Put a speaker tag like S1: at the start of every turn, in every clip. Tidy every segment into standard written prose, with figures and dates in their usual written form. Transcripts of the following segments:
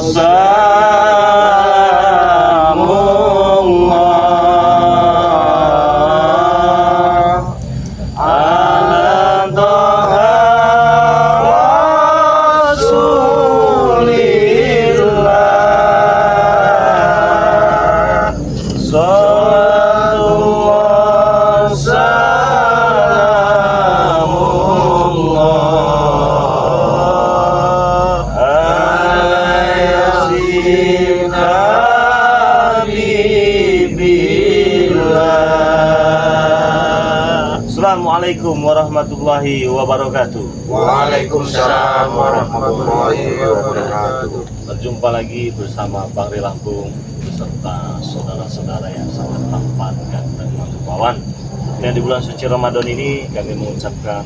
S1: Salamullah ala Toha Rasulillah. Salatullah salamullah ala yasin habibillah. Assalamualaikum warahmatullahi wabarakatuh.
S2: Waalaikumsalam warahmatullahi wabarakatuh.
S1: Berjumpa lagi bersama Bang Ri Lampung beserta saudara-saudara yang sangat tampan, ganteng, rupawan. Dan di bulan suci Ramadan ini kami mengucapkan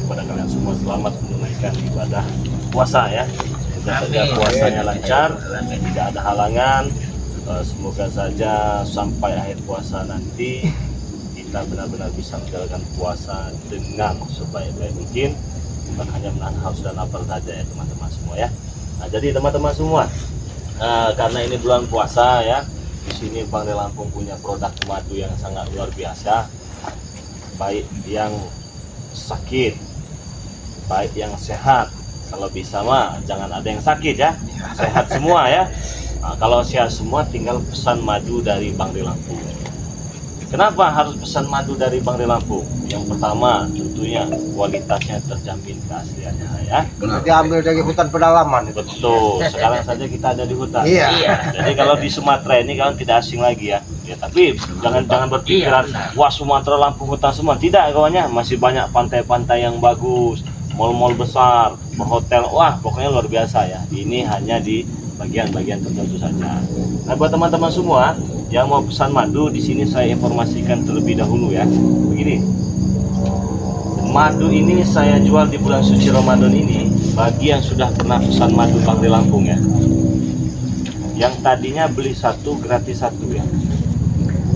S1: kepada kalian semua selamat menunaikan ibadah puasa ya. Semoga saja puasanya lancar, tidak ada halangan. Semoga saja sampai akhir puasa nanti kita benar-benar bisa menjalankan puasa dengan sebaik-baik mungkin, bukan hanya menahan haus dan lapar saja ya teman-teman semua ya. Nah, jadi teman-teman semua, karena ini bulan puasa ya, di sini Bang Ri Lampung punya produk madu yang sangat luar biasa, baik yang sakit, baik yang sehat. Kalau bisa mah jangan ada yang sakit ya, sehat semua ya. Nah, kalau sehat semua tinggal pesan madu dari Bang Ri Lampung. Kenapa harus pesan madu dari Bang Ri Lampung? Yang pertama tentunya kualitasnya terjamin keasliannya ya.
S2: Diambil dari hutan pedalaman.
S1: Betul, sekarang saja kita ada di hutan.
S2: Iya.
S1: Jadi kalau di Sumatera ini kan tidak asing lagi ya. Ya tapi jangan berpikiran wah Sumatera Lampung hutan semua. Tidak kawannya, masih banyak pantai-pantai yang bagus, mal-mal besar, berhotel. Wah, pokoknya luar biasa ya. Ini hanya di bagian-bagian tertentu saja. Nah, buat teman-teman semua yang mau pesan madu, di sini saya informasikan terlebih dahulu ya. Begini, madu ini saya jual di bulan suci Ramadan ini bagi yang sudah pernah pesan madu Bang Ri Lampung ya. Yang tadinya beli satu gratis satu ya.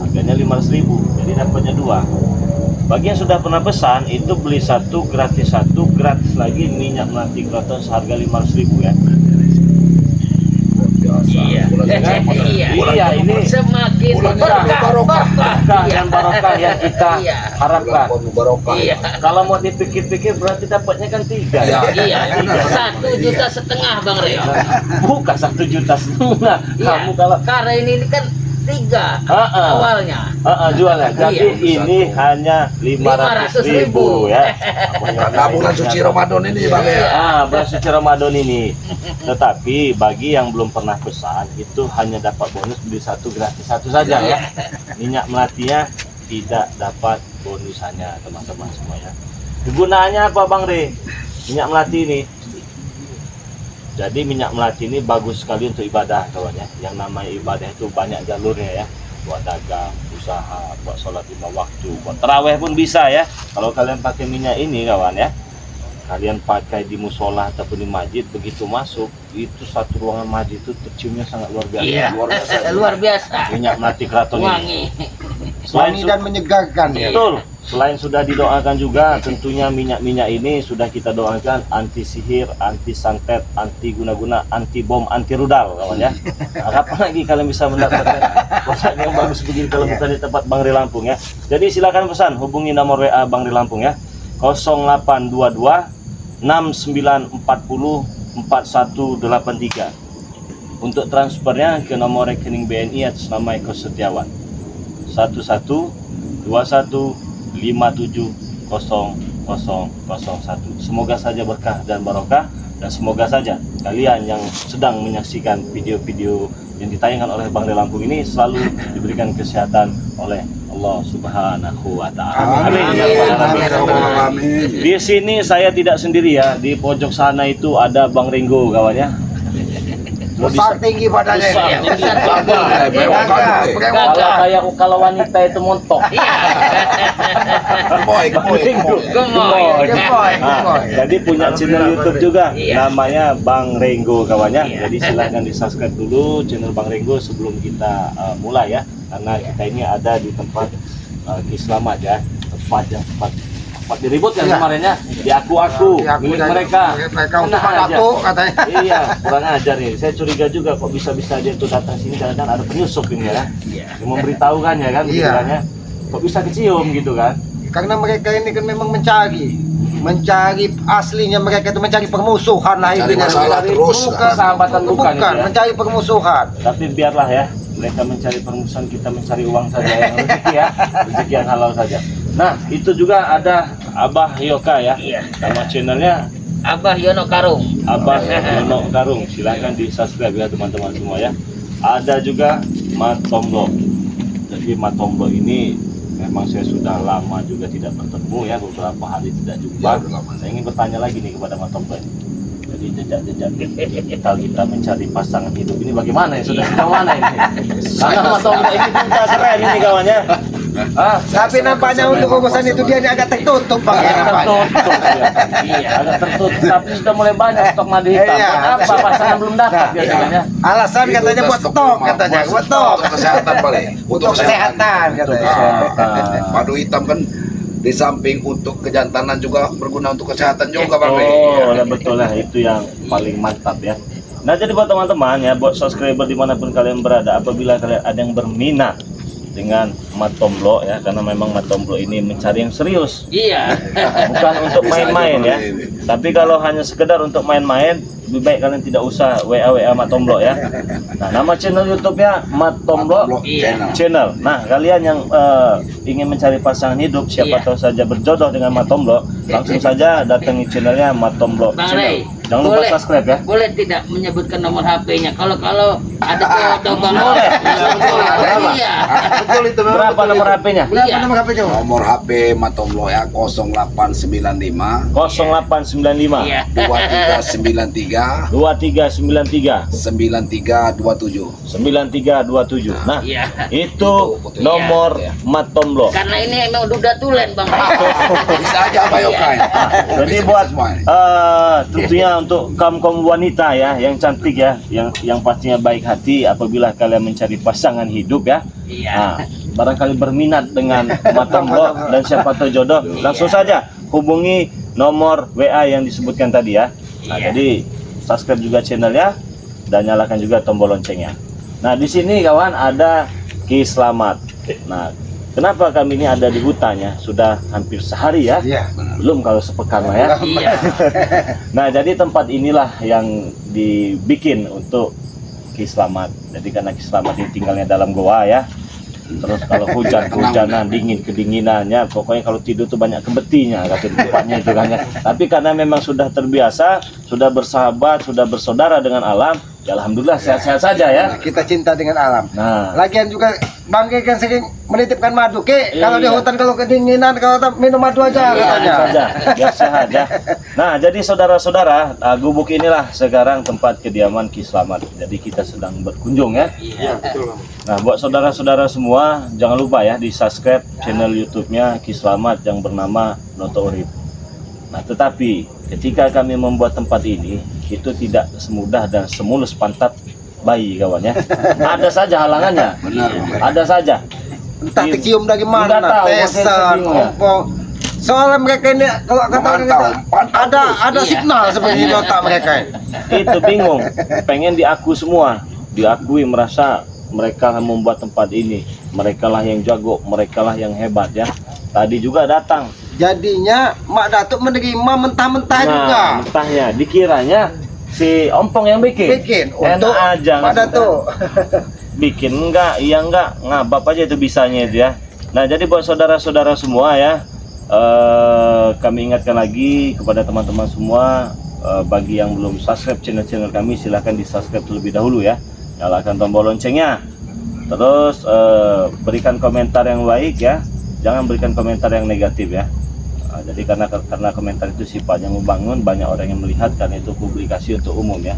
S1: Harganya 500.000, jadi dapatnya dua. Bagi yang sudah pernah pesan itu beli satu gratis lagi minyak melati kroton seharga 500.000 ya.
S3: Iya,
S1: Iya, ini
S3: semakin
S1: berkah dan barokah yang kita harapkan.
S3: Iya,
S1: Kalau mau dipikir-pikir berarti dapatnya kan tiga ya.
S3: iya, 1,5 juta Bang Rio.
S1: Bukan 1,5 juta.
S3: Iya.
S1: Kamu kalau
S3: Karena ini kan 3 awalnya.
S1: jualnya. Jadi
S3: Iya.
S1: ini hanya 500.000 ya.
S2: Karena bulan suci Ramadan ini Bang ya.
S1: Bulan suci Ramadan ini. Tetapi bagi yang belum pernah pesan itu hanya dapat bonus beli satu gratis satu saja ya. Minyak melatinya tidak dapat bonusannya teman-teman semua ya. Kegunaannya apa Bang Ri? Minyak melati ini. Jadi minyak melati ini bagus sekali untuk ibadah kawannya. Yang namanya ibadah itu banyak jalurnya ya. Buat dagang, usaha, buat sholat 5 waktu, buat taraweh pun bisa ya. Kalau kalian pakai minyak ini kawan ya, kalian pakai di musola ataupun di masjid, begitu masuk itu satu ruangan masjid itu terciumnya sangat luar biasa.
S3: Iya, luar biasa.
S1: Minyak melati keraton ini.
S3: Wangi.
S2: Wangi dan menyegarkan ya.
S1: Betul. Selain sudah didoakan juga, tentunya minyak-minyak ini sudah kita doakan anti sihir, anti santet, anti guna-guna, anti bom, anti rudal kawan ya. Nah, kapan lagi kalian bisa mendapatkan produk yang bagus begini kalau bukan di tempat Bang Ri Lampung ya. Jadi silakan pesan, hubungi nomor WA Bang Ri Lampung ya. 0822 6940 4183. Untuk transfernya ke nomor rekening BNI atas nama Eko Setiawan 1121570001. Semoga saja berkah dan barokah, dan semoga saja kalian yang sedang menyaksikan video-video yang ditayangkan oleh Bang Ri Lampung ini selalu diberikan kesehatan oleh Allah Subhanahu wa Ta'ala.
S2: Amin.
S1: Di sini saya tidak sendiri ya, di pojok sana itu ada Bang Ringgo kawannya.
S2: Besar tinggi badannya.
S1: Besar, tinggi. Kalau wanita itu montok.
S3: Gemoy.
S1: Jadi punya channel YouTube juga,
S3: Iya.
S1: namanya Bang Ringgo kawannya.
S3: Iya.
S1: Jadi silahkan di subscribe dulu channel Bang Ringgo sebelum kita mulai ya, karena kita ini ada di tempat Kislamat ya, tempat yang tepat sempat diribut kan
S2: Iya.
S1: kemarin ya, diaku-aku milik mereka.
S2: Mereka untuk
S1: Enak
S2: Pak
S1: aja.
S2: Datuk katanya.
S1: Iya, kurang ajar nih. Saya curiga juga kok bisa-bisa dia tuh datang sini, kadang-kadang ada penyusup ini ya. Yang memberitahu kan ya kan,
S2: Iya.
S1: gitu kan ya. Kok bisa kecium gitu kan?
S2: Karena mereka ini kan memang mencari aslinya, mereka itu mencari permusuhan lah
S4: Mencari
S2: intinya.
S4: masalah terus.
S1: Persahabatan bukan itu ya.
S2: mencari permusuhan.
S1: Tapi biarlah ya, mereka mencari permusuhan, kita mencari uang saja yang rezeki ya, rezeki yang halal saja. Nah, itu juga ada Abah Yoka ya.
S3: Iya.
S1: Nama channelnya
S3: Abah Yono Karung.
S1: Abah Yono Karung. Silahkan di subscribe ya teman-teman semua ya. Ada juga Matomblo. Jadi Matomblo ini memang saya sudah lama juga tidak bertemu ya, beberapa hari tidak jumpa.
S4: Ya, udah lama.
S1: Saya ingin bertanya lagi nih kepada Matomblo ini. Jadi jejak-jejak digital kita mencari pasangan hidup ini bagaimana ya? Sudah sejauh mana ini? Karena Matomblo ini juga keren ini kawannya. Ah,
S2: Tapi nampaknya untuk urusan itu dia ini agak tertutup Bang ya nampaknya.
S1: tertutup ya.
S3: Iya.
S1: Agak tertutup, tapi sudah mulai banyak stok madu hitam.
S2: Iya.
S1: Buat apa pasangan belum dapat biasanya?
S2: Alasan
S4: Itu
S2: katanya
S4: udah
S2: buat
S4: stok
S2: stok
S4: lama.
S2: katanya,
S4: Buat
S2: buat stok.
S4: Untuk kesehatan paling.
S2: Untuk kesehatan katanya.
S1: Kesehatan.
S4: Madu hitam kan di samping untuk kejantanan juga berguna untuk kesehatan juga Bang.
S1: Oh, lah betul lah, itu yang paling mantap ya. Nah, jadi buat teman-teman ya, buat subscriber dimanapun kalian berada, apabila kalian ada yang berminat dengan Matomblo ya, karena memang Matomblo ini mencari yang serius,
S3: Iya.
S1: bukan untuk
S4: Bisa aja
S1: main-main ya.
S4: boleh.
S1: Tapi kalau hanya sekedar untuk main-main, lebih baik kalian tidak usah WA Matomblo ya. Nah, nama channel YouTube-nya Matomblo
S3: Iya.
S1: Channel. Nah, kalian yang ingin mencari pasangan hidup, siapa
S3: Iya.
S1: tahu saja berjodoh dengan Matomblo, langsung saja datangi channelnya Matomblo
S3: Bang
S1: Channel.
S3: Ray,
S1: Jangan lupa
S3: boleh-
S1: subscribe ya.
S3: Boleh tidak menyebutkan nomor HP-nya? Kalau ada jodoh Bang.
S1: Boleh.
S3: Iya.
S2: Betul itu memang.
S1: Berapa
S2: betul
S1: nomor
S2: itu.
S1: HP-nya?
S2: Berapa
S3: Iya.
S2: nomor HP-nya?
S4: Nomor HP Matomblo ya 0895
S1: 0895
S3: Iya.
S4: 2393
S1: 2393
S4: 9327.
S1: 9327. Nah,
S3: Iya.
S1: itu nomor Matomblo.
S3: Karena ini emang udah tulen Bang.
S4: Bisa aja Pak Yoka.
S1: Jadi buat tentunya untuk kaum wanita ya yang cantik ya, yang pastinya baik hati, apabila kalian mencari pasangan hidup ya.
S3: Iya.
S1: Nah, barangkali berminat dengan Matomblo dan siapa tahu jodoh, langsung saja hubungi nomor WA yang disebutkan tadi ya. Nah,
S3: Iya.
S1: jadi subscribe juga channelnya dan nyalakan juga tombol loncengnya. Nah, di sini kawan ada Ki Slamet. Nah, kenapa kami ini ada di hutannya? Sudah hampir sehari ya.
S2: Iya.
S1: Belum kalau sepekan lah ya.
S3: Iya.
S1: Nah, jadi tempat inilah yang dibikin untuk Ki Slamet. Jadi karena Ki Slamet ini tinggalnya dalam goa ya. Terus kalau hujan-hujanan, dingin kedinginannya, pokoknya kalau tidur tuh banyak kebetinya kata di tempatnya itu kan ya. Tapi karena memang sudah terbiasa, sudah bersahabat, sudah bersaudara dengan alam, ya alhamdulillah sehat-sehat saja ya.
S2: Kita cinta dengan alam.
S1: Nah,
S2: Lagian juga Bang Ki kan sering menitipkan madu Ki. Kalau di
S1: Iya.
S2: hutan kalau kedinginan kalau minum madu aja
S1: iya,
S2: katanya.
S1: saja, biar sehat ya. Nah, jadi saudara-saudara, gubuk inilah sekarang tempat kediaman Ki Slamet. Jadi kita sedang berkunjung ya.
S3: Iya.
S1: Nah, buat saudara-saudara semua, jangan lupa ya di subscribe channel YouTube-nya Ki Slamet yang bernama Noto Urip. Nah, tetapi ketika kami membuat tempat ini, itu tidak semudah dan semulus pantat bayi kawan ya. Ada saja halangannya.
S4: Benar Bang.
S1: Ada saja.
S2: Entah
S1: Di-
S2: dicium dari
S1: Nggak
S2: mana,
S1: tahu, makanya
S2: tesan,
S1: saya bingung ya.
S2: ompong. Soalnya mereka ini kalau kata orang
S4: Memantau,
S2: kita
S4: pantau
S2: ada
S3: Iya.
S2: signal seperti di otak mereka.
S1: Itu bingung. Pengen diaku semua. Diakui, merasa mereka yang membuat tempat ini. Mereka lah yang jago, mereka lah yang hebat ya. Tadi juga datang.
S2: Jadinya Mak Datuk menerima mentah-mentah juga.
S1: Nah, mentahnya dikiranya si Ompong yang bikin.
S2: Bikin
S1: Enak
S2: untuk
S1: aja
S2: Mak
S1: ngasih
S2: Datuk.
S1: bikin enggak, iya enggak, ngabap aja itu bisanya itu ya. Nah, jadi buat saudara-saudara semua ya, kami ingatkan lagi kepada teman-teman semua, bagi yang belum subscribe channel-channel kami, silahkan di subscribe terlebih dahulu ya, nyalakan tombol loncengnya, terus berikan komentar yang baik ya, jangan berikan komentar yang negatif ya. Jadi karena komentar itu sifatnya membangun, banyak orang yang melihat, karena itu publikasi untuk umum ya.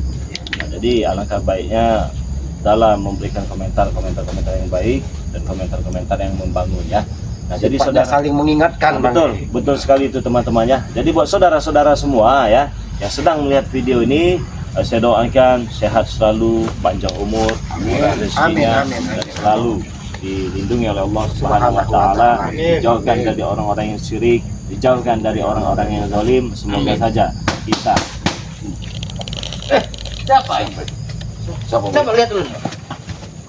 S1: Nah, jadi alangkah baiknya dalam memberikan komentar yang baik dan komentar yang membangun ya. Nah, jadi
S2: Sifatnya
S1: saudara,
S2: saling mengingatkan Bang.
S1: betul sekali itu teman-temannya. Jadi buat saudara-saudara semua ya yang sedang melihat video ini, saya doakan sehat selalu, panjang umur, murah rezekinya,
S2: Amin, amin,
S1: dan
S2: amin.
S1: selalu dilindungi oleh Allah Subhanahu wa taala, dijauhkan dari orang-orang yang syirik, dijauhkan dari orang-orang yang zalim. Semoga saja kita
S3: Siapa ini?
S4: Siapa?
S3: Coba lihat dulu.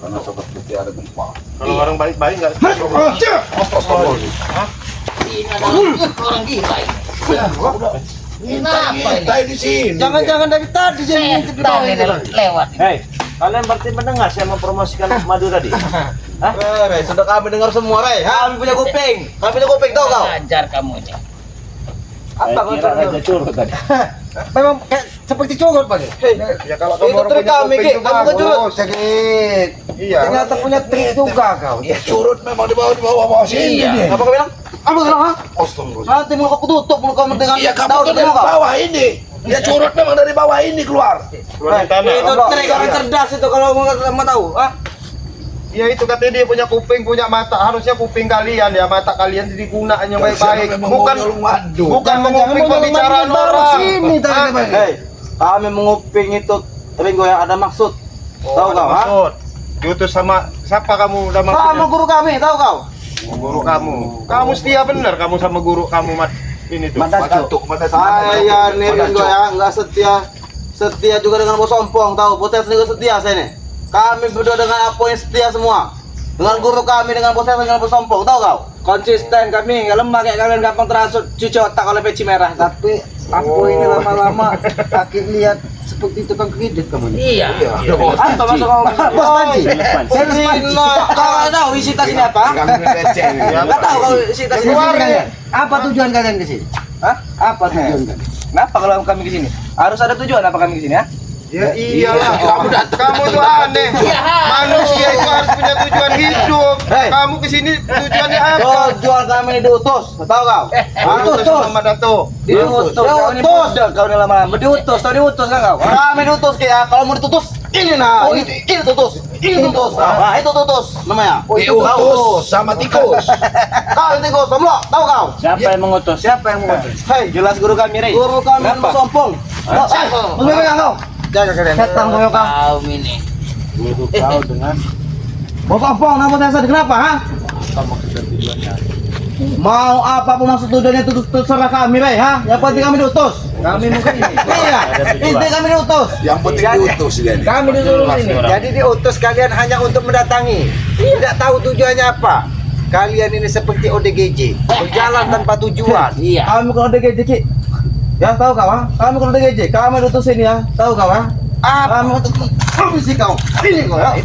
S4: Karena seperti ada gempa.
S5: Kalau orang baik-baik nggak.
S3: Ini adalah orang gila ini. Kenapa ini?
S4: Kita di sini.
S2: Jangan-jangan dari tadi dia ngintip di bawah
S3: Setan
S2: ini.
S3: ini lewat.
S1: Hei, kalian berarti mendengar saya mempromosikan madu tadi? Hah?
S2: Ray, sudah kami dengar semua, Ray. Kami punya kuping. Kami punya kuping, tahu kau?
S3: Ajar kamu ini.
S2: Apa
S1: Saya
S2: kau
S1: kira
S2: tahu?
S1: Raja Curut tadi.
S2: Memang kayak seperti curut, Pak.
S5: Ya kalau
S2: Itu trik kami, Ki. Kamu kan curut.
S5: Sakit. Iya.
S2: Ternyata punya trik juga kau.
S4: Ya curut memang di bawah sini.
S3: Iya.
S4: dia.
S2: Apa kau bilang? Apa kau bilang, ha?
S4: Astagfirullah.
S2: Nanti mulut aku tutup, mulut kamu dengan
S4: Iya kamu
S2: daun
S4: tuh dari
S2: tengok kau.
S4: bawah ini. Dia curut memang dari bawah ini keluar.
S5: Keluar tanah.
S2: Itu trik orang cerdas itu kalau mau tahu, ha?
S5: Iya itu katanya dia punya kuping, punya mata. Harusnya kuping kalian ya, mata kalian digunakan yang baik-baik. Bukan
S4: madu.
S5: bukan menguping pembicaraan orang.
S2: Sini tadi, Pak.
S6: Hei, kami menguping itu Ringo yang ada maksud. Tahu kau, ha?
S5: Maksud. Diutus sama siapa kamu udah
S2: Kamu
S5: maksudnya?
S2: guru kami, tahu kau?
S5: Guru kamu. Kamu setia bener kamu sama guru kamu ini tuh.
S4: Madatuk.
S2: Saya nih Ringo ya, nggak setia juga dengan bos ompong, tahu? Bos juga setia saya nih. Kami berdua dengan Apo yang setia semua. Dengan guru kami, dengan bos dengan bos ompong, tahu kau? Konsisten kami, nggak lemah kayak kalian, gampang terasut cuci otak oleh peci merah. Tapi Apo ini lama-lama kaki lihat seperti tukang kredit kamu nih.
S3: Iya.
S2: Anto masuk kau. Bos panci. Sales panci. Kau nggak tahu isi tas ini apa? Nggak tahu kau isi tas ini. Apa tujuan kalian ke sini? Hah? Apa tujuan kalian? Kenapa kalau kami ke sini? Harus ada tujuan apa kami ke sini, ya?
S5: Ya iyalah.
S4: Kamu datang.
S5: Kamu tuh aneh. Manusia itu harus punya tujuan hidup.
S2: Hei.
S5: Kamu kesini tujuannya apa?
S2: Tujuan kami diutus, tahu kau?
S5: Diutus sama Dato.
S2: Diutus. Kau ini bodoh, kau ini lama-lama. Diutus, tahu diutus kan kau? Kami diutus ya. Kalau mau ditutus, ini nah, ini tutus, ini tutus. Nah, itu tutus namanya.
S4: Diutus sama tikus.
S2: Kau itu tikus, kamu tahu kau?
S1: Siapa yang mengutus?
S2: Siapa yang mengutus?
S6: Hei, jelas guru kami, Rey.
S2: Guru kami
S6: Kenapa?
S2: sompong. Mau pegang kau? Jaga kalian. Setan kau kau.
S3: Kau ini.
S1: Guru kau dengan
S2: Bos sompong, nama saya kenapa, ha?
S1: apa maksud dan tujuannya?
S2: Mau apapun maksud tujuannya itu terserah kami, Rey, ha? Yang penting kami diutus. Kami mungkin ini. Iya, inti kami diutus.
S4: Yang penting diutus dia nih.
S2: Kami disuruh ini.
S7: Jadi diutus kalian hanya untuk mendatangi. Tidak tahu tujuannya apa. Kalian ini seperti ODGJ, berjalan tanpa tujuan.
S3: Iya.
S2: Kami kalau DGJ, Ki. Ya, tahu kau, ha? Kami kalau DGJ, kami diutus ini ya. Tahu kau, ha? Kami untuk mengisi kau. Ini kau, ya.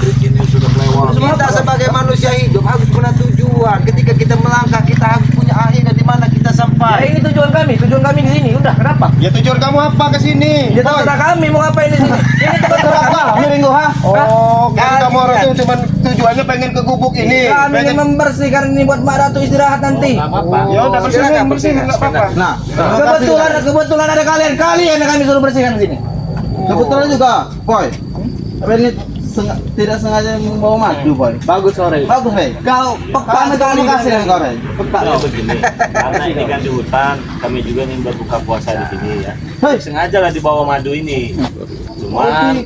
S4: Ini sudah lewat.
S7: Kita sebagai manusia hidup harus punya tujuan. Ketika kita melangkah, kita harus punya akhir di mana kita
S2: Ya,
S7: sampai.
S2: ini tujuan kami di sini. Udah, kenapa?
S5: Ya tujuan kamu apa kesini?
S2: Ya terserah kami mau ngapain di sini. Ini tempat apa? Ini Ringo, ha?
S5: Oh, kan kamu orang itu cuma tujuannya pengen ke gubuk ini.
S2: Kami ingin membersihkan ini buat Mbak Ratu istirahat nanti.
S5: Ya udah bersihin nggak apa-apa.
S2: Nah, kebetulan ada kalian yang kami suruh bersihkan di sini. Kebetulan juga, Boy. Tapi ini tidak sengaja membawa madu, Boy.
S6: Bagus, Rey.
S2: Bagus, Rey. Kau peka kali kasih kau, Rey. Peka.
S1: Ya begini, karena ini kan di hutan, kami juga ingin berbuka puasa di sini ya.
S2: Hei,
S1: Sengaja lah dibawa madu ini. Cuman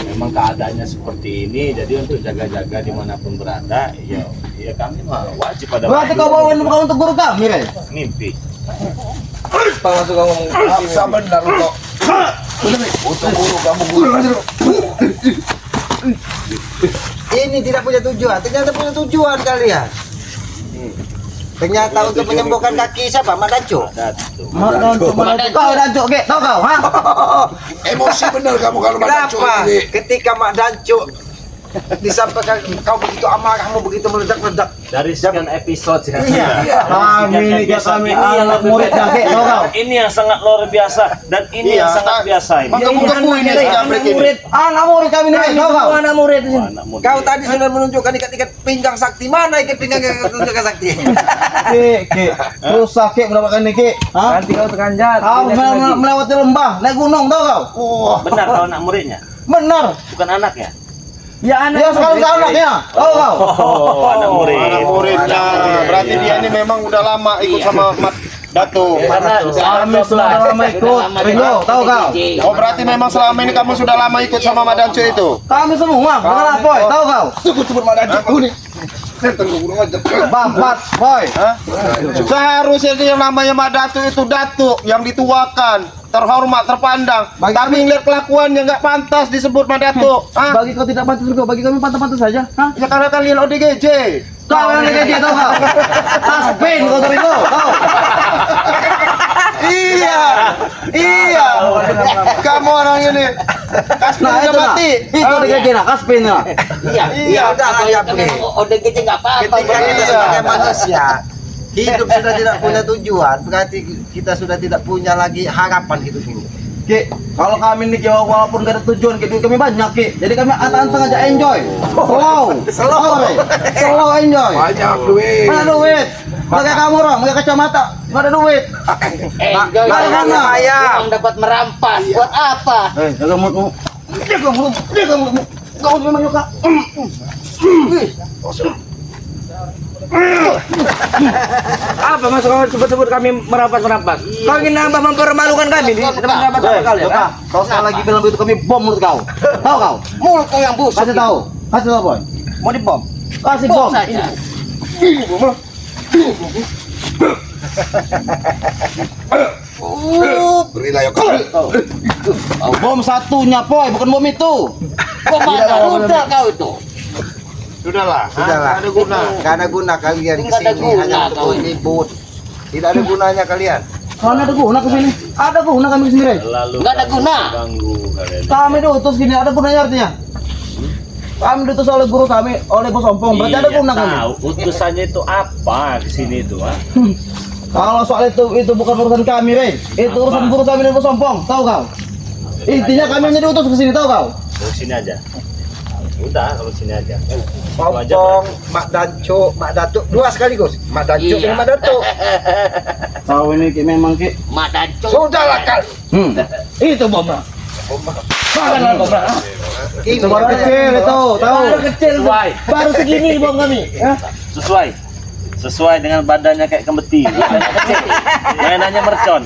S1: memang keadaannya seperti ini, jadi untuk jaga-jaga dimanapun berada, ya kami mah wajib pada
S2: berarti kau bawain bukan untuk guru kami, Rey.
S1: mimpi.
S2: Apa maksud kamu ngomong?
S4: Maksa benar untuk guru kamu guru.
S7: Ini tidak punya tujuan. Ternyata punya tujuan kalian. Ternyata untuk menyembuhkan kaki siapa? Mak Daco.
S1: Ada tuh.
S2: Kau Dancuk, Ki. Tahu kau, ha?
S4: Emosi benar kamu kalau madacu
S7: Kenapa?
S4: ini.
S7: Ketika Mak Daco disampaikan kau begitu amarahmu begitu meledak-ledak.
S1: Dari sekian episode ya.
S7: Iya.
S2: Kami ini kami anak murid Ki. Tahu kau?
S1: Ini yang sangat luar biasa dan ini
S5: Iya,
S1: yang sangat biasa ini.
S5: Menggebu-gebu ini jambret ini.
S2: Anak murid kami ini, Rey. Tahu kau?
S3: Anak murid di sini.
S1: Anak muda.
S7: Kau tadi sudah menunjukkan ikat-ikat pinggang sakti. Mana ikat pinggang yang tunjukkan sakti?
S2: Ki. Rusak, Ki, mendapatkan ini, Ki. Ha?
S6: Nanti kau terkanjat.
S2: Kau melewati lembah, naik gunung, tahu kau?
S1: Benar kalau anak muridnya,
S2: Benar.
S1: bukan anaknya.
S2: Ya sekarang anaknya. Tahu kau?
S1: Oh, anak murid.
S5: Anak muridnya. Berarti dia ini memang udah lama ikut sama Mat Dato.
S1: Karena
S2: Kami sudah lama ikut. Ringo, tahu kau?
S5: Oh berarti memang selama ini kamu sudah lama ikut sama Mak Daco itu.
S2: Kami semua, bukan apa, tahu kau?
S4: Sebut-sebut madacu nih.
S2: Babat, boy.
S5: Seharusnya yang namanya Mak Datuk itu datuk yang dituakan, terhormat, terpandang. Kami ngeliat kelakuannya nggak pantas disebut Mak Datuk. Hah?
S2: Bagi kau tidak pantas juga, bagi kami pantas-pantas saja. Hah?
S5: Ya karena kalian ODGJ.
S2: Kau yang dia tahu kau. Tasbin kau tadi kau.
S5: Iya, iya. Kamu orang ini. Kasih
S2: Nah, itu
S5: udah
S2: nak.
S5: mati.
S2: Itu dia gini, Kaspin lah.
S3: Iya,
S7: Iya, udah lah, ya, Bre.
S3: ODGJ nggak apa-apa.
S7: Ketika kita
S5: Iya.
S7: sebagai manusia hidup sudah tidak punya tujuan, berarti kita sudah tidak punya lagi harapan hidup ini.
S2: Ki, kalau kami nih Ki, walaupun gak ada tujuan, Ki, duit kami banyak Ki. Jadi kami anteng aja enjoy. Slow enjoy.
S4: Banyak duit.
S2: Mana duit? Pakai kamu orang, pakai kacamata, nggak ada duit.
S3: Enjoy
S2: Mana, mana?
S3: uang dapat merampas. Buat apa?
S2: Jaga mulutmu. Jaga mulutmu. Kau memang suka.
S6: Apa maksud kau sebut-sebut kami merampas? Kau ingin nambah mempermalukan kami di depan sahabat kalian?
S2: Yoka, kau sekali lagi bilang begitu kami bom mulut kau. Tahu kau?
S3: Mulut kau yang busuk.
S2: Kasih tahu, boy.
S6: Mau dibom?
S2: Kasih
S3: Bom
S2: bom.
S3: saja.
S4: Berilah yuk.
S2: Bom satunya, boy, bukan bom itu.
S3: Kau mana rudal kau itu?
S5: Sudahlah.
S7: Sudahlah.
S5: Ada guna.
S7: Gak ada guna kalian
S3: Nggak ada
S7: kesini
S3: guna
S7: hanya
S3: kau
S7: untuk ribut. Tidak ada gunanya kalian.
S2: Kalau ada guna kesini, ada guna kami sendiri.
S1: Lalu
S3: Nggak ada guna.
S1: ganggu kalian.
S2: Kami diutus gini, ada gunanya artinya. Kami diutus oleh guru kami, oleh bos ompong, berarti ada guna kami.
S1: Tahu utusannya itu apa di sini itu, ah?
S2: Kalau soal itu bukan urusan kami, Rey. Itu urusan guru kami dan bos ompong, tahu kau? Intinya kami hanya diutus ke sini, tahu kau?
S1: Kalau sini aja. Udah, kalau sini aja.
S7: Pompong, Mak Danco, Mak Datuk, dua sekaligus. Mak Danco
S3: Iya.
S7: dengan Mak Datuk.
S2: Tahu ini Ki, memang Ki.
S3: Mata
S7: Sudahlah kal.
S2: Itu bomnya.
S7: Ini
S2: Baru kecil itu, tahu?
S6: kecil.
S1: Sesuai.
S2: Baru segini bom kami.
S1: Sesuai dengan badannya kayak kembeti. Mainannya mercon.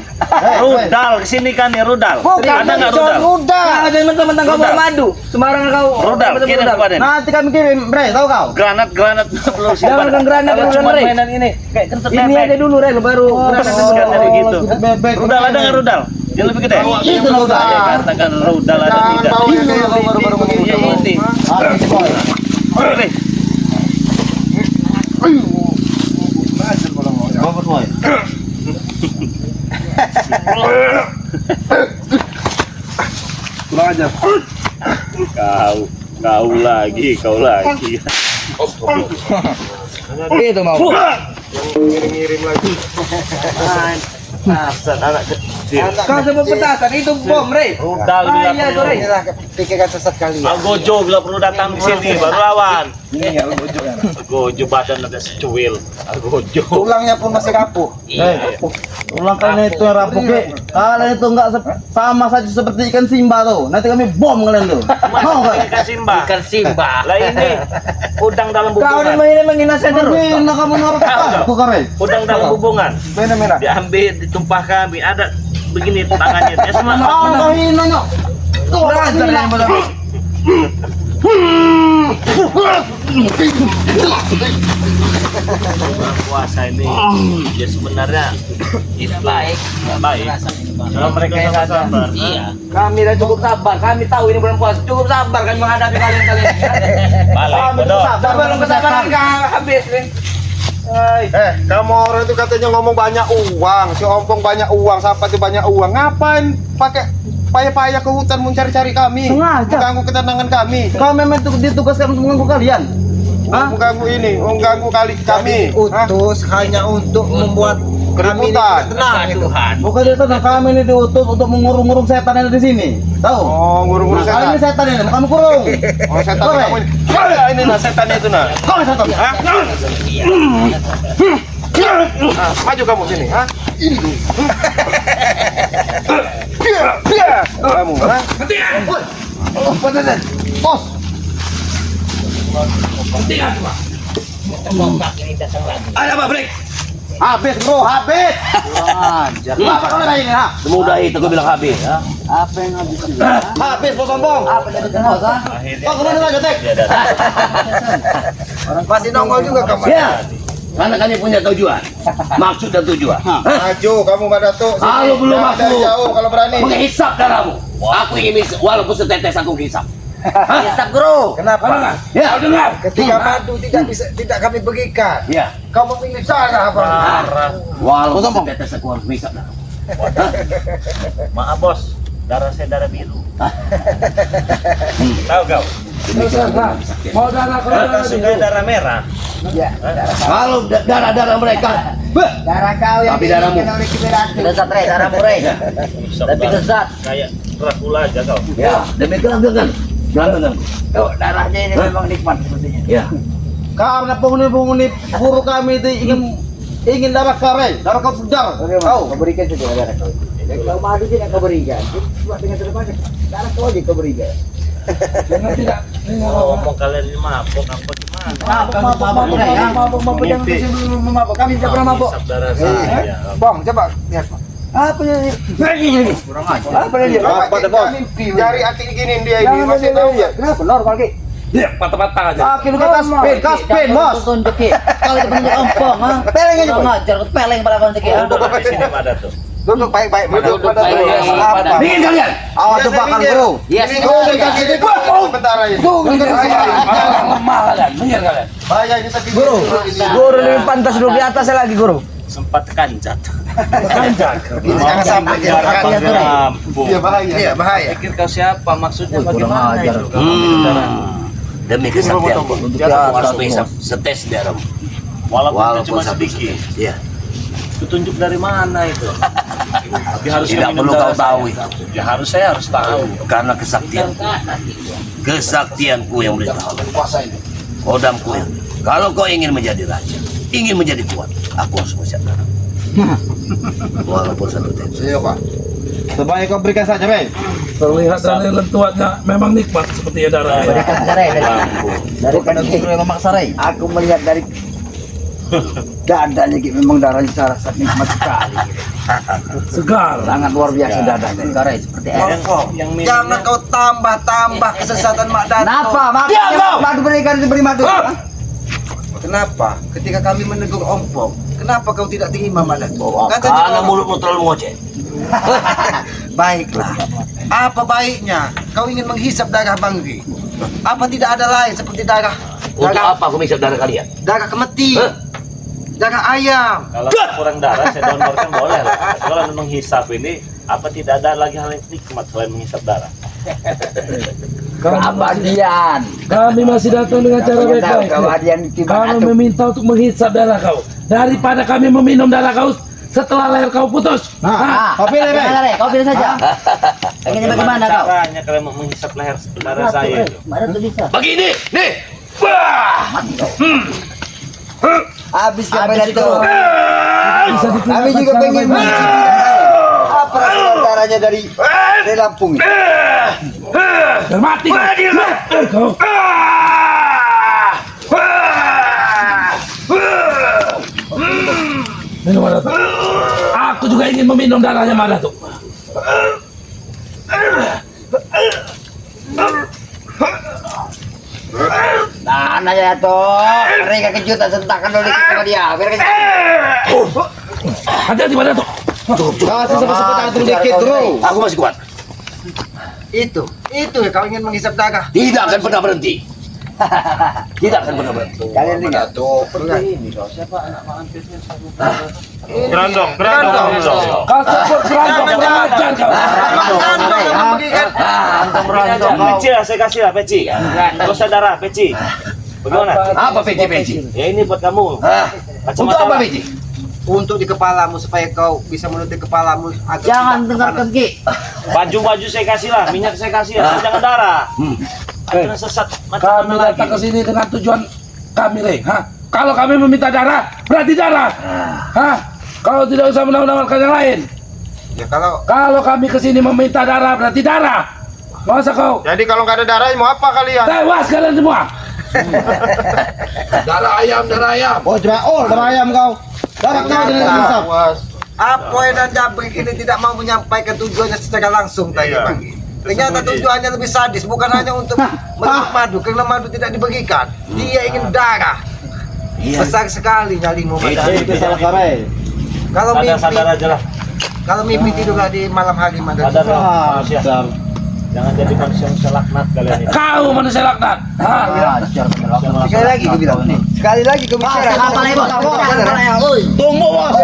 S1: Rudal kesini kan nih rudal. Ada nggak rudal?
S6: Ada yang mentang-mentang kau
S1: Rudal.
S6: mau madu. Sembarangan kau.
S1: Rudal, kirim kepada
S2: Nanti kami kirim, Bre, tahu kau?
S1: granat belum
S6: Jangan kan granat
S1: Kalau
S6: dulu,
S1: cuma
S6: Rey.
S1: mainan ini kayak kentut
S6: Ini aja
S1: bebek.
S6: dulu, Rey, baru.
S1: Kan dari gitu.
S2: Bebek.
S1: Rudal ada nggak rudal? Yang lebih gede?
S2: Itu rudal.
S1: Ya, katakan rudal ada
S5: Jangan
S1: tidak.
S5: tahu ini baru-baru begitu.
S1: Iya ini.
S2: Habis, boy.
S1: Oke.
S2: Bagus, boy.
S4: Kurang aja.
S1: Kau lagi.
S6: Itu mau.
S5: Ngirim-ngirim lagi.
S1: Asal anak kecil.
S6: Kau sebut petasan itu bom, Rey.
S1: Rudal bila
S6: Iya,
S1: perlu.
S6: Rey.
S7: Inilah pikiran sesat kalian.
S1: Gojo bila perlu datang ke sini baru lawan. Gojo badan ada secuil. Gojo.
S7: Tulangnya pun masih rapuh.
S2: Ulang kalian itu yang rapuh, Ki. Kalian itu enggak sama saja seperti ikan Simba tuh. Nanti kami bom kalian tuh. Mau enggak?
S1: Ikan Simba.
S3: ikan Simba.
S1: Lah ini udang dalam
S6: Kau
S1: hubungan.
S6: ini menghina saya terus.
S2: Bina kamu naruh aku kare.
S1: Udang dalam hubungan.
S7: Benar-benar.
S1: Diambil, ditumpah kami. Ada begini tangannya. Dia semua
S2: Kau enggak hina nyok. Tuh,
S6: Belajar yang benar.
S1: puasa ini ya sebenarnya
S3: Baik.
S1: baik. Kalau mereka yang nggak sabar.
S3: Iya.
S6: Kami dah cukup sabar. Kami tahu ini bulan puasa. Cukup sabar kami menghadapi kalian.
S1: Balik, bodoh.
S6: Sabar, kesabaran kau habis, Rey.
S5: Kamu orang itu katanya ngomong banyak uang, si Ompong banyak uang, siapa tuh banyak uang? Ngapain pakai payah-payah ke hutan mencari-cari kami?
S2: Sengaja.
S5: Mengganggu ketenangan kami.
S2: Kau memang ditugaskan untuk mengganggu kalian. Hah?
S5: Mengganggu ini, mengganggu kami. Hah?
S7: Utus hanya untuk membuat kami ini
S5: Keributan.
S7: tidak tenang gitu.
S3: Tuhan.
S2: Bukan itu, nah kami ini diutus untuk mengurung-urung setan yang ada di sini. Tahu?
S5: Oh, ngurung-ngurung
S2: Nah, kali ini
S5: setan.
S2: setan ini, mau kami kurung.
S5: Oh, setan
S2: Korek.
S5: kamu ini. Ini nah setan itu nah.
S2: Kau yang setan.
S5: Hah? Maju kamu sini, hah? Ini dulu. Kamu, hah?
S2: Bos.
S3: Tombak ini datang lagi.
S6: Ada apa, Brek?
S2: Habis bro, habis. Apa kau lagi ini, ha?
S1: Semudah itu gue bilang habis.
S7: Apa yang habis itu?
S2: Habis bos sombong.
S7: Apa jadi bos?
S1: Akhirnya
S2: Kau kemana lagi, Tek?
S1: dia datang.
S7: Masih nongol juga kamu.
S3: Ya, karena kami punya tujuan, maksud dan tujuan.
S5: Maju kamu Mbak Datuk. Sini.
S3: Kalau belum
S5: Dari
S3: aku
S5: jauh kalau berani.
S3: menghisap darahmu, aku ingin walaupun setetes aku hisap.
S7: Hisap bro. Kenapa?
S3: Ya, dengar.
S7: Ketika madu tidak kami bagikan.
S3: Ya,
S7: Kau memilih sana apa?
S3: walaupun setetes aku harus hisap darah.
S1: Maaf bos, darah saya darah biru. Tahu kau?
S6: Mau darah
S1: Kita suka darah merah.
S7: Ya.
S3: Kalau darah mereka,
S7: Darah kau yang
S3: Tapi darahmu.
S7: diinginkan oleh Kiberatu. Sesat Rey, darahmu Rey. Tapi sesat.
S1: Kayak Dracula aja kau.
S3: ya demikian dengan
S7: Tuh, darahnya ini memang nikmat sepertinya.
S3: ya.
S2: Karena penghuni-penghuni guru kami itu ingin darah karai, darah kau segar.
S7: Kau berikan saja darah kau. Dan kau madu tidak kau berikan. Cuma dengan terbaik. Darah kau aja kau berikan.
S1: Ngomong kalian ini mabok apa gimana?
S7: Mabuk jangan
S1: Mimpi.
S7: sebelum mabuk. Kami tidak pernah mabuk.
S1: Hisap darah saya.
S7: Bang, coba lihat. Apa ini?
S3: Kurang aja.
S7: Apa ini?
S2: Apa ada, Bos?
S5: Jari hati gini dia ini masih tahu ya.
S7: Kenapa? Normal Ki.
S6: Dia patah-patah aja.
S2: Akhirnya kita kaspin, Bos.
S3: Tunjuk Ki. Kalau itu penunjuk ompong, ha?
S7: Peleng aja,
S3: Kurang
S7: Bos.
S3: ajar, peleng pada kau Ki.
S1: Duduk di sini pada tuh.
S7: Duduk baik-baik.
S3: Duduk
S7: Duduk
S3: baik-baik.
S7: Apa?
S3: Dingin kalian.
S2: Awas jebakan, Bro.
S3: Yes.
S5: Sebentar aja.
S6: Lemah kalian, dengar kalian.
S5: Bahaya kita
S7: Guru, guru lebih pantas duduk di atas lagi, Guru.
S1: Sempat kanjat.
S7: Jangan sampai dia
S1: Hatinya tuh.
S5: Iya bahaya.
S7: Iya, bahaya.
S1: Pikir kau siapa? Maksudnya
S3: Kurang
S1: bagaimana
S3: ajar.
S1: itu? Darah.
S3: Demi kesaktian
S1: Tunggu,
S3: aku harus hisap setes darahmu.
S1: Walaupun itu cuma
S3: satu
S1: sedikit.
S3: setes. Ya.
S1: Petunjuk dari mana itu? Tapi harus
S3: Tidak
S1: minum
S3: perlu kau
S1: darah
S3: tahu
S1: saya.
S3: itu.
S1: Ya saya harus tahu.
S3: Karena kesaktianku yang beritahu. Kodamku yang. Kalau kau ingin menjadi raja, ingin menjadi kuat, aku harus menghisap darah. Walaupun satu tetes.
S5: Iya Pak.
S2: Sebaik kau berikan saja, Rey.
S6: Terlihat dari lentuannya memang nikmat seperti darah.
S7: Dari penunjuk memaksa Rey. Aku melihat dari dadanya Ki, memang darahnya sangat nikmat sekali.
S6: Segar.
S7: Sangat luar biasa dadanya. Rey seperti
S1: Yang minumnya-
S7: Jangan kau tambah kesesatan Mak Dato. Kenapa?
S3: Diam kau!
S7: Madu berikan diberi madu. Kenapa? Ketika kami menegur ompong, kenapa kau tidak terima Mak Dato?
S3: Karena mulutmu terlalu ngoceh.
S7: Baiklah. Apa baiknya? Kau ingin menghisap darah Banggi? Apa tidak ada lain seperti darah
S3: Untuk apa aku menghisap darah kalian?
S7: darah kemeti,
S3: Hah?
S7: darah ayam?
S1: Kalau kurang darah saya donorkan boleh lah. Kalau menghisap ini apa tidak ada lagi hal yang nikmat selain menghisap darah?
S7: Keabadian.
S6: Kami masih datang dengan cara baik-baik.
S7: Keabadian
S6: Kami meminta untuk menghisap darah kau daripada kami meminum darah kau setelah leher kau putus.
S2: Nah, kau pilih, Rey.
S3: Kau pilih saja. Pengennya bagaimana kau?
S1: Caranya kalian menghisap leher darah saya itu?
S3: Mana tuh bisa? Begini, nih. Wah!
S7: Habis kami itu.
S6: Bisa
S7: Kami juga pengen mencicipi apa rasa darahnya dari Lampung ini.
S6: dan mati. Kau. Minum Madatuk. Aku juga ingin meminum darahnya Madatuk.
S7: Nah, nanya tuh, mereka kejutan sentakan dulu dikit sama dia. Biar
S6: Hati-hati Madatuk.
S2: Kasih sebut-sebut antum dikit, Bro.
S3: Aku masih kuat.
S7: itu ya kau ingin menghisap darah.
S3: Tidak akan pernah berhenti. Tidak akan pernah berhenti.
S7: Kalian lihat tuh,
S1: Gerondong.
S6: Kau sebut kerandong kurang ajar kau.
S2: Antum rondong kau.
S1: Peci lah saya kasih lah peci. Kalau darah peci. Bagaimana?
S3: Apa peci-peci?
S1: Ya ini buat kamu.
S3: Untuk apa peci?
S7: untuk di kepalamu supaya kau bisa menutup kepalamu agar
S3: Jangan
S7: tidak
S3: dengarkan
S7: panas.
S3: Ki.
S1: Baju saya kasih lah, minyak saya kasih lah, jangan darah. Akhirnya sesat macam
S6: Kami
S1: mana
S6: datang ke
S1: lagi?
S6: sini dengan tujuan kami, Rey. Kalau kami meminta darah, berarti darah. Kalau tidak usah menawar-nawarkan yang lain.
S7: Ya kalau
S6: Kalau kami ke sini meminta darah, berarti darah. Masa kau
S5: Jadi kalau nggak ada darah mau apa kalian?
S6: tewas kalian semua.
S5: Darah ayam.
S2: Oh, darah ayam kau. Darah kau jadi hisap.
S7: Apoy dan Jabrik ini tidak mau menyampaikan tujuannya secara langsung tadi pagi. Ternyata tujuannya lebih sadis, bukan hanya untuk merebut madu, karena madu tidak dibagikan. Dia ingin darah. Besar sekali nyalimu Madani.
S2: Itu salah kare.
S7: Kalau
S1: Sadar
S7: mimpi,
S1: aja lah.
S7: kalau mimpi tidurlah di malam hari Madani.
S1: Sadar lah manusia. Jangan jadi manusia yang laknat kalian ini.
S6: Kau manusia laknat.
S7: Sekali lagi gue bilang. Sekali lagi gue bicara.
S2: Tunggu bos.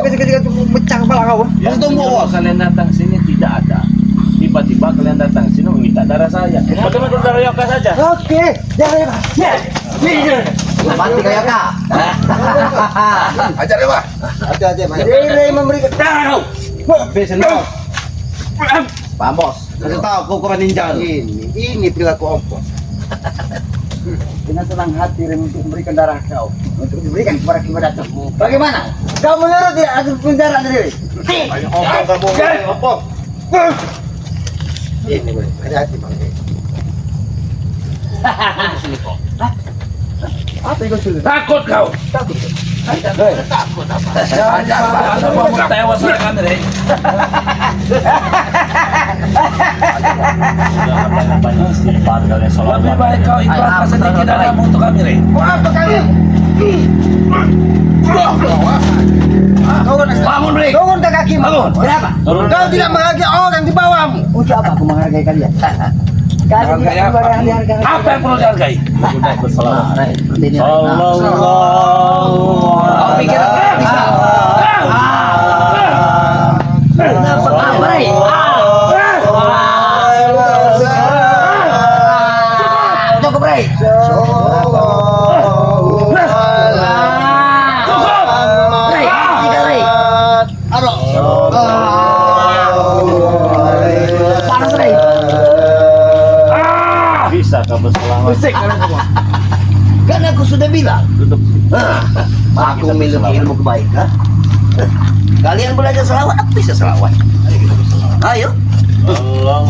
S7: Pecah kepala kau.
S1: Tunggu bos. Kalian datang sini tidak ada. Tiba-tiba kalian datang sini meminta darah saya. Bagaimana darah Yoka saja?
S7: Oke, jangan
S2: Mati kayak kak.
S4: Ajar ya, Pak.
S7: Hati-hati, Rere memberikan darah.
S2: Besen bos. Pak bos. Kasih tahu kau kau ninja.
S7: Ini perilaku ompong. Dengan senang hati Rere untuk memberikan darah kau, untuk diberikan kepada Kimadato. Bagaimana? Kau menurut tidak akan penjara sendiri?
S2: Ompong kamu. Ompong.
S7: Ini boleh, hati-hati bang. Apa yang kau sulit?
S6: Takut kau.
S7: Takut.
S6: Takut apa? Ada mau tewas dengan Rey.
S1: Banyak istighfar kalian sholat.
S6: Lebih baik kau ikhlaskan sedikit darahmu untuk kami, Rey.
S7: Mau apa kalian?
S6: Bangun, Rey.
S7: Turun ke kaki.
S6: Bangun.
S7: Kenapa?
S1: Turun ke
S7: Kau
S1: kaki.
S7: tidak menghargai orang di bawahmu. Untuk apa aku menghargai kalian? Kalian
S6: Menghargai apa? Apa yang perlu dihargai?
S1: Sudah berselawat.
S7: Kau pikir aku bisa? Kenapa kau, Rey? Cukup, Rey. Rey, tiga, Rey. Panas, Rey.
S1: Bisa kau berselawat.
S3: Kan aku sudah bilang,
S1: Duduk.
S3: aku memiliki ilmu kebaikan. Kalian belajar selawat, aku bisa selawat. Ayo.
S1: Allah